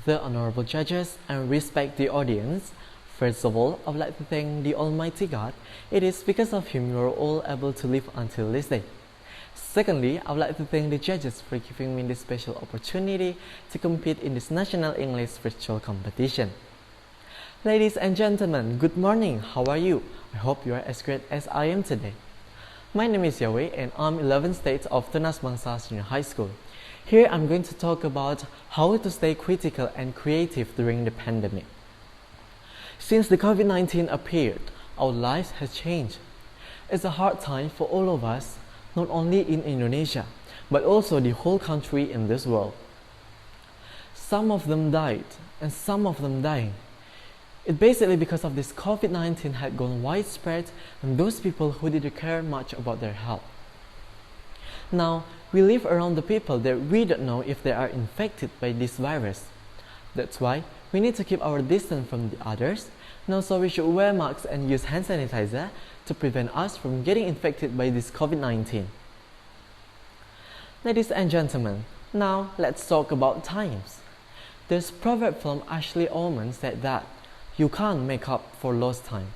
the honorable judges, and respect the audience. First of all, I would like to thank the Almighty God. It is because of Him you are all able to live until this day. Secondly, I would like to thank the judges for giving me this special opportunity to compete in this National English Virtual Competition. Ladies and gentlemen, good morning. How are you? I hope you are as great as I am today. My name is Siau Wei and I'm 11th stage of Tunas Bangsa Senior High School. Here I'm going to talk about how to stay critical and creative during the pandemic. Since the COVID-19 appeared, our lives has changed. It's a hard time for all of us, not only in Indonesia, but also the whole country in this world. Some of them died and some of them dying. It's basically because of this COVID-19 had gone widespread and those people who didn't care much about their health. Now, we live around the people that we don't know if they are infected by this virus. That's why we need to keep our distance from the others, and also we should wear masks and use hand sanitizer to prevent us from getting infected by this COVID-19. Ladies and gentlemen, now let's talk about times. This proverb from Ashley Ullman said that you can't make up for lost time.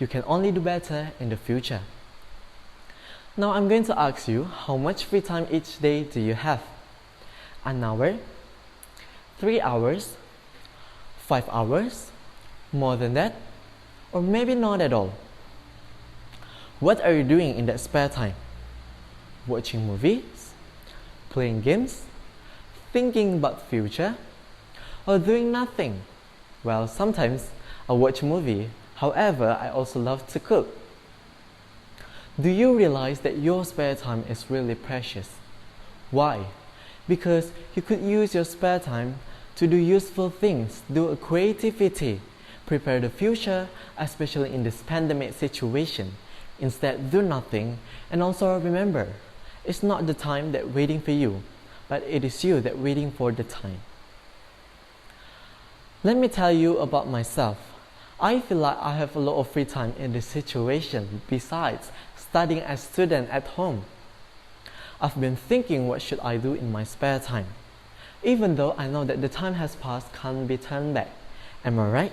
You can only do better in the future. Now I'm going to ask you, how much free time each day do you have? An hour? 3 hours? 5 hours? More than that? Or maybe not at all? What are you doing in that spare time? Watching movies? Playing games? Thinking about future? Or doing nothing? Well, sometimes I watch a movie. However, I also love to cook. Do you realize that your spare time is really precious? Why? Because you could use your spare time to do useful things, do a creativity, prepare the future, especially in this pandemic situation. Instead, do nothing, and also remember, it's not the time that waiting for you, but it is you that waiting for the time. Let me tell you about myself. I feel like I have a lot of free time in this situation besides studying as a student at home. I've been thinking what should I do in my spare time, even though I know that the time has passed can't be turned back. Am I right?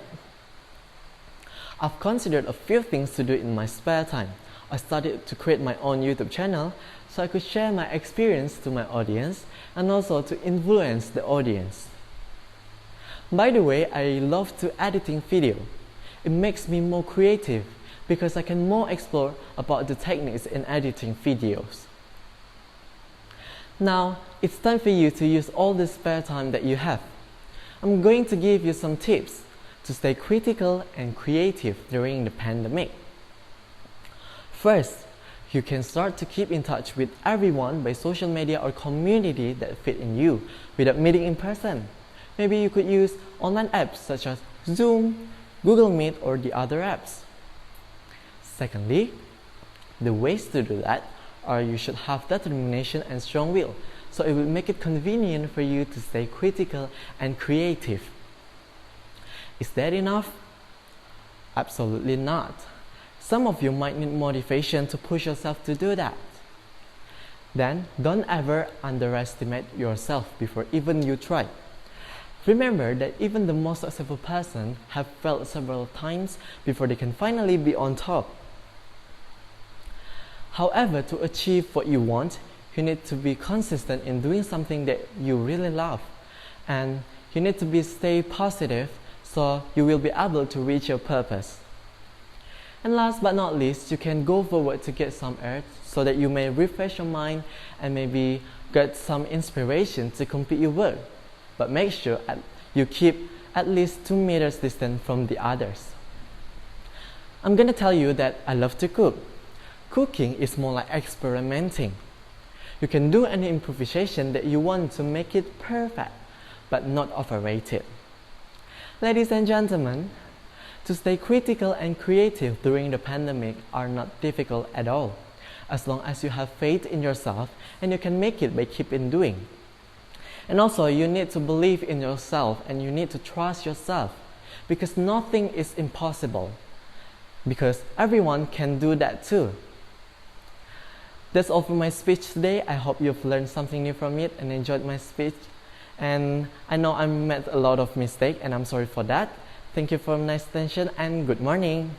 I've considered a few things to do in my spare time. I started to create my own YouTube channel so I could share my experience to my audience and also to influence the audience. By the way, I love to editing video. It makes me more creative because I can more explore about the techniques in editing videos. Now, it's time for you to use all the spare time that you have. I'm going to give you some tips to stay critical and creative during the pandemic. First, you can start to keep in touch with everyone by social media or community that fit in you without meeting in person. Maybe you could use online apps such as Zoom, Google Meet, or the other apps. Secondly, the ways to do that are you should have determination and strong will, so it will make it convenient for you to stay critical and creative. Is that enough? Absolutely not. Some of you might need motivation to push yourself to do that. Then, don't ever underestimate yourself before even you try. Remember that even the most successful person have failed several times before they can finally be on top. However, to achieve what you want, you need to be consistent in doing something that you really love. And you need to stay positive so you will be able to reach your purpose. And last but not least, you can go forward to get some air so that you may refresh your mind and maybe get some inspiration to complete your work. But make sure you keep at least 2 meters distance from the others. I'm gonna tell you that I love to cook. Cooking is more like experimenting. You can do any improvisation that you want to make it perfect, but not overrated. Ladies and gentlemen, to stay critical and creative during the pandemic are not difficult at all, as long as you have faith in yourself and you can make it by keeping doing. And also, you need to believe in yourself and you need to trust yourself because nothing is impossible. Because everyone can do that too. That's all for my speech today. I hope you've learned something new from it and enjoyed my speech. And I know I made a lot of mistakes and I'm sorry for that. Thank you for your nice attention and good morning.